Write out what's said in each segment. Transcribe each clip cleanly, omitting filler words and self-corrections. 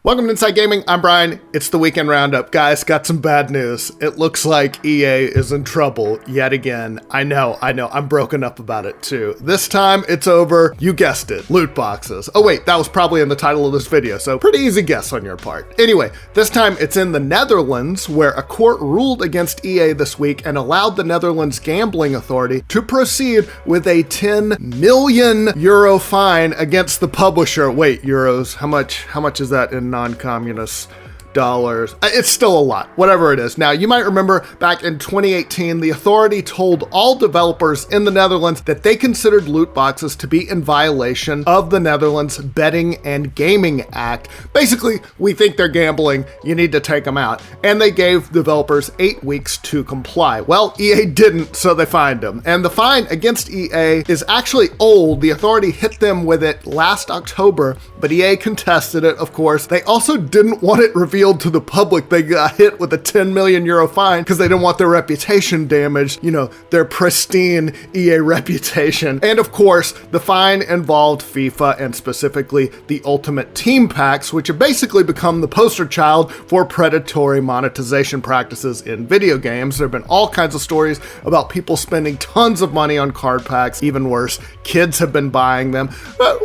Welcome to Inside Gaming, I'm Brian, it's the Weekend Roundup. Guys, got some bad news. It looks like EA is in trouble yet again. I know, I'm broken up about it too. This time, it's over, you guessed it, loot boxes. Oh wait, that was probably in the title of this video, so pretty easy guess on your part. Anyway, this time it's in the Netherlands, where a court ruled against EA this week and allowed the Netherlands Gambling Authority to proceed with a 10 million euro fine against the publisher. Wait, euros, how much is that in non-communist dollars? It's still a lot, whatever it is. Now, you might remember back in 2018, the authority told all developers in the Netherlands that they considered loot boxes to be in violation of the Netherlands Betting and Gaming Act. Basically, we think they're gambling, you need to take them out. And they gave developers 8 weeks to comply. Well, EA didn't, so they fined them. And the fine against EA is actually old. The authority hit them with it last October, but EA contested it, of course. They also didn't want it revealed to the public. They got hit with a 10 million euro fine because they didn't want their reputation damaged, their pristine EA reputation. And of course, the fine involved FIFA and specifically the Ultimate Team Packs, which have basically become the poster child for predatory monetization practices in video games. There have been all kinds of stories about people spending tons of money on card packs. Even worse, kids have been buying them.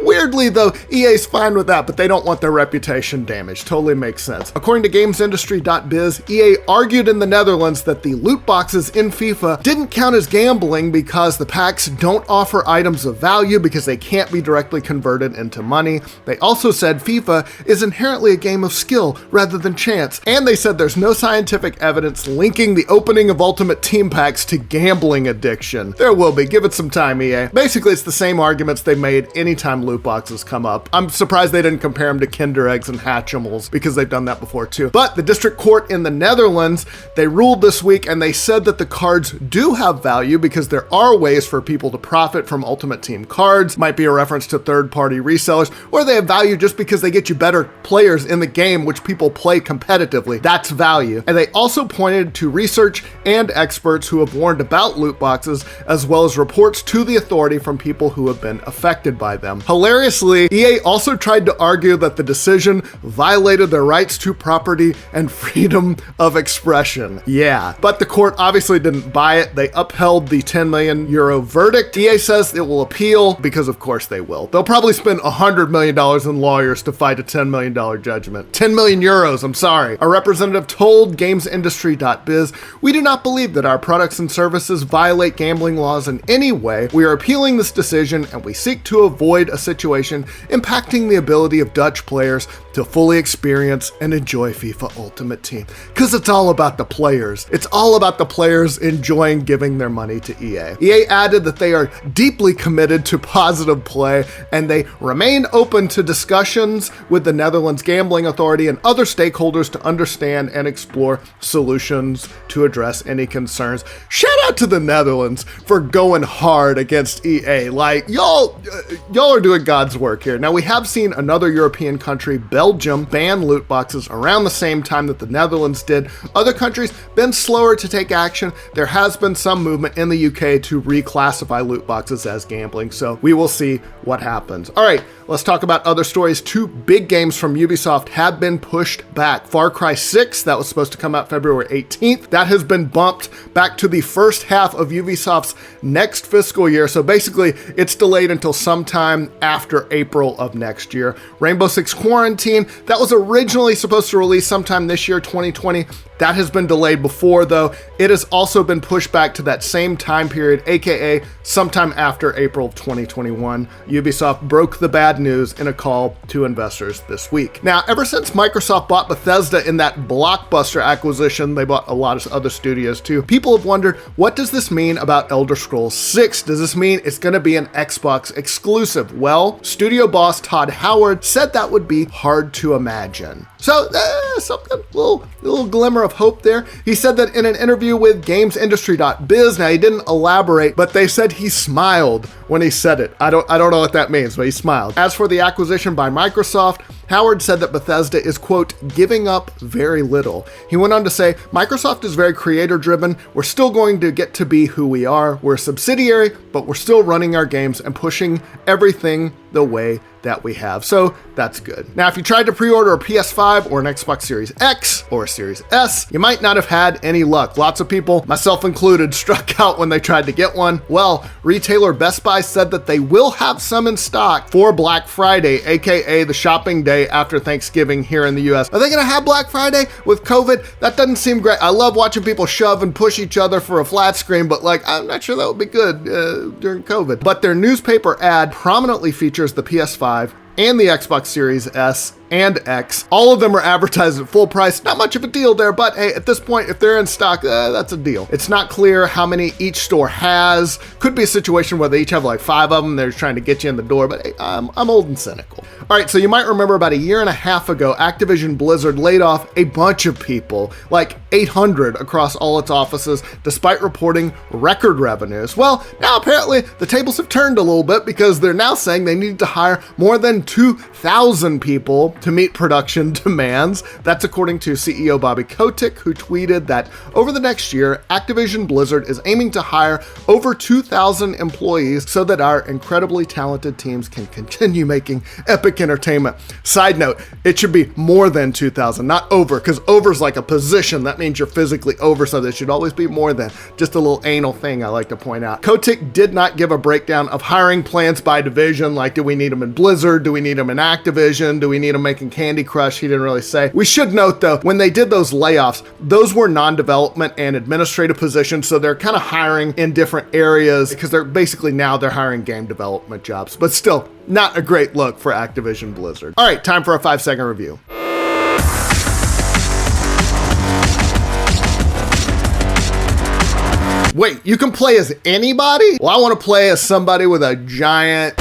Weirdly though, EA's fine with that, but they don't want their reputation damaged. Totally makes sense. According to GamesIndustry.biz, EA argued in the Netherlands that the loot boxes in FIFA didn't count as gambling because the packs don't offer items of value because they can't be directly converted into money. They also said FIFA is inherently a game of skill rather than chance. And they said there's no scientific evidence linking the opening of Ultimate Team Packs to gambling addiction. There will be. Give it some time, EA. Basically, it's the same arguments they made anytime loot boxes come up. I'm surprised they didn't compare them to Kinder Eggs and Hatchimals because they've done that before too. But the district court in the Netherlands, they ruled this week and they said that the cards do have value because there are ways for people to profit from Ultimate Team cards. Might be a reference to third-party resellers, or they have value just because they get you better players in the game, which people play competitively. That's value. And they also pointed to research and experts who have warned about loot boxes, as well as reports to the authority from people who have been affected by them. Hilariously, EA also tried to argue that the decision violated their rights to property and freedom of expression. Yeah, but the court obviously didn't buy it. They upheld the 10 million euro verdict. EA says it will appeal because of course they will. They'll probably spend $100 million in lawyers to fight a $10 million judgment. 10 million euros, I'm sorry. A representative told GamesIndustry.biz, "We do not believe that our products and services violate gambling laws in any way. We are appealing this decision and we seek to avoid a situation impacting the ability of Dutch players to fully experience and enjoy FIFA Ultimate Team." Because it's all about the players. It's all about the players enjoying giving their money to EA. EA added that they are deeply committed to positive play and they remain open to discussions with the Netherlands Gambling Authority and other stakeholders to understand and explore solutions to address any concerns. Shout out to the Netherlands for going hard against EA. Like, y'all are doing God's work here. Now, we have seen another European country, Belgium, ban loot boxes around the same time that the Netherlands did. Other countries been slower to take action. There has been some movement in the UK to reclassify loot boxes as gambling, so we will see what happens. All right, let's talk about other stories. 2 big games from Ubisoft have been pushed back. Far Cry 6, that was supposed to come out February 18th. That has been bumped back to the first half of Ubisoft's next fiscal year, so basically it's delayed until sometime after April of next year. Rainbow Six Quarantine, that was originally supposed to release sometime this year, 2020. That has been delayed before though. It has also been pushed back to that same time period, aka sometime after April of 2021. Ubisoft broke the bad news in a call to investors this week. Now, ever since Microsoft bought Bethesda in that blockbuster acquisition, they bought a lot of other studios too, people have wondered, what does this mean about Elder Scrolls 6? Does this mean it's going to be an Xbox exclusive? Well, studio boss Todd Howard said that would be hard to imagine. So, something, little glimmer of hope there. He said that in an interview with GamesIndustry.biz. Now, he didn't elaborate, but they said he smiled when he said it. I don't know what that means, but he smiled. As for the acquisition by Microsoft, Howard said that Bethesda is, quote, giving up very little. He went on to say, Microsoft is very creator-driven. We're still going to get to be who we are. We're a subsidiary, but we're still running our games and pushing everything the way that we have. So that's good. Now, if you tried to pre-order a PS5 or an Xbox Series X or a Series S, you might not have had any luck. Lots of people, myself included, struck out when they tried to get one. Well, retailer Best Buy said that they will have some in stock for Black Friday, aka the shopping day after Thanksgiving here in the US. Are they gonna have Black Friday with COVID? That doesn't seem great. I love watching people shove and push each other for a flat screen, but like, I'm not sure that would be good during COVID. But their newspaper ad prominently features the PS5 and the Xbox Series S and X. All of them are advertised at full price. Not much of a deal there, but hey, at this point, if they're in stock, that's a deal. It's not clear how many each store has. Could be a situation where they each have like 5 of them. They're trying to get you in the door, but hey, I'm old and cynical. All right, so you might remember about 1.5 years ago, Activision Blizzard laid off a bunch of people, like 800 across all its offices, despite reporting record revenues. Well, now apparently the tables have turned a little bit because they're now saying they need to hire more than 2,000 people to meet production demands. That's according to CEO Bobby Kotick, who tweeted that over the next year, Activision Blizzard is aiming to hire over 2,000 employees so that our incredibly talented teams can continue making epic entertainment. Side note, it should be more than 2,000, not over, because over is like a position. That means you're physically over, so there should always be more than. Just a little anal thing I like to point out. Kotick did not give a breakdown of hiring plans by division, like do we need them in Blizzard, do we need them in Activision, do we need them making Candy Crush? He didn't really say. We should note though, when they did those layoffs, those were non-development and administrative positions, so they're kind of hiring in different areas because they're hiring game development jobs, but still not a great look for Activision Blizzard. All right, time for a 5-second review. Wait, you can play as anybody? Well, I want to play as somebody with a giant...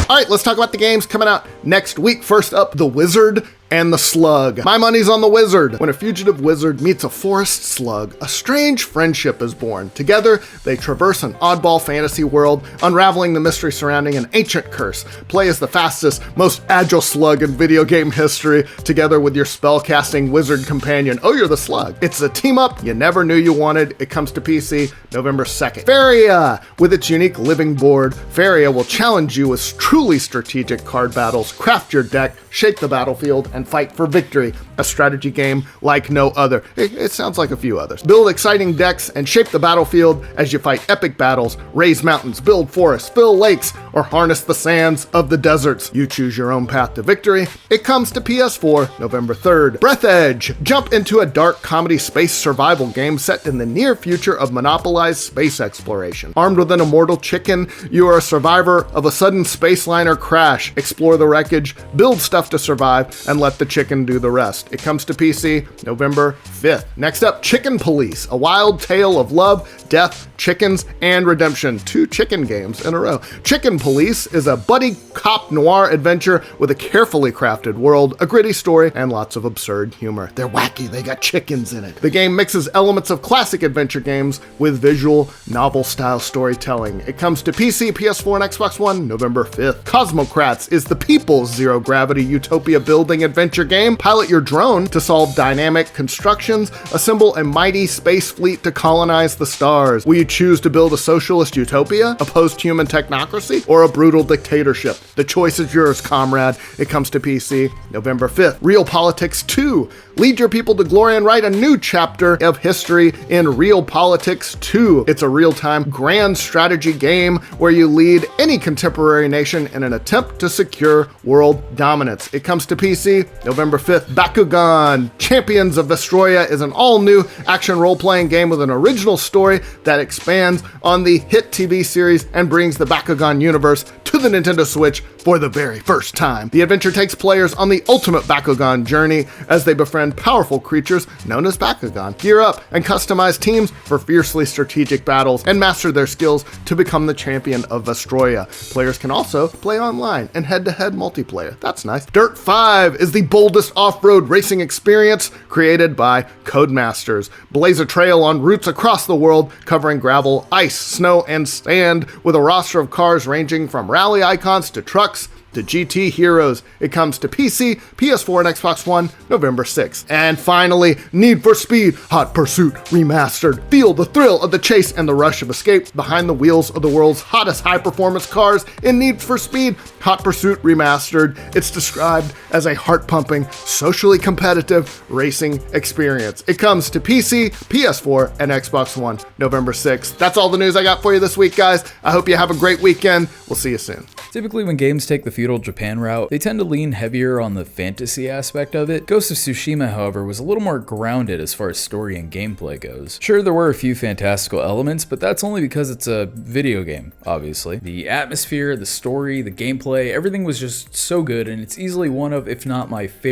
All right, let's talk about the games coming out next week. First up, The Wizard and the Slug. My money's on the Wizard. When a fugitive wizard meets a forest slug, a strange friendship is born. Together, they traverse an oddball fantasy world, unraveling the mystery surrounding an ancient curse. Play as the fastest, most agile slug in video game history, together with your spellcasting wizard companion. Oh, you're the Slug. It's a team-up you never knew you wanted. It comes to PC November 2nd. Faria! With its unique living board, Faria will challenge you with truly strategic card battles, craft your deck, shape the battlefield, and fight for victory. A strategy game like no other. It sounds like a few others. Build exciting decks and shape the battlefield as you fight epic battles, raise mountains, build forests, fill lakes, or harness the sands of the deserts. You choose your own path to victory. It comes to PS4 November 3rd. Breath Edge. Jump into a dark comedy space survival game set in the near future of monopolized space exploration. Armed with an immortal chicken, you are a survivor of a sudden space liner crash. Explore the wreckage, build stuff to survive, and let the chicken do the rest. It comes to PC November 5th. Next up, Chicken Police, a wild tale of love, death, chickens, and redemption. 2 chicken games in a row. Chicken Police is a buddy cop noir adventure with a carefully crafted world, a gritty story, and lots of absurd humor. They're wacky, they got chickens in it. The game mixes elements of classic adventure games with visual, novel-style storytelling. It comes to PC, PS4, and Xbox One November 5th. Cosmocracy is the people's zero-gravity utopia building adventure game. Pilot your drone to solve dynamic constructions, assemble a mighty space fleet to colonize the stars. Will you choose to build a socialist utopia, a post-human technocracy, or a brutal dictatorship? The choice is yours, comrade. It comes to PC November 5th. Real Politics 2. Lead your people to glory and write a new chapter of history in Real Politics 2. It's a real-time grand strategy game where you lead any contemporary nation in an attempt to secure world dominance. It comes to PC November 5th. Bakugan, Champions of Vestroia is an all-new action role-playing game with an original story that expands on the hit TV series and brings the Bakugan universe to the Nintendo Switch for the very first time. The adventure takes players on the ultimate Bakugan journey as they befriend powerful creatures known as Bakugan, gear up and customize teams for fiercely strategic battles, and master their skills to become the champion of Vestroia. Players can also play online and head-to-head multiplayer. That's nice. Dirt 5 is the boldest off-road racing experience created by Codemasters. Blaze a trail on routes across the world covering gravel, ice, snow, and sand with a roster of cars ranging from rally icons to trucks to GT Heroes. It comes to PC, PS4, and Xbox One November 6th. And finally, Need for Speed Hot Pursuit Remastered. Feel the thrill of the chase and the rush of escape behind the wheels of the world's hottest high-performance cars in Need for Speed Hot Pursuit Remastered. It's described as a heart-pumping, socially competitive racing experience. It comes to PC, PS4, and Xbox One November 6th. That's all the news I got for you this week, guys. I hope you have a great weekend. We'll see you soon. Typically when games take the feudal Japan route, they tend to lean heavier on the fantasy aspect of it. Ghost of Tsushima, however, was a little more grounded as far as story and gameplay goes. Sure, there were a few fantastical elements, but that's only because it's a video game, obviously. The atmosphere, the story, the gameplay, everything was just so good, and it's easily one of, if not my favorite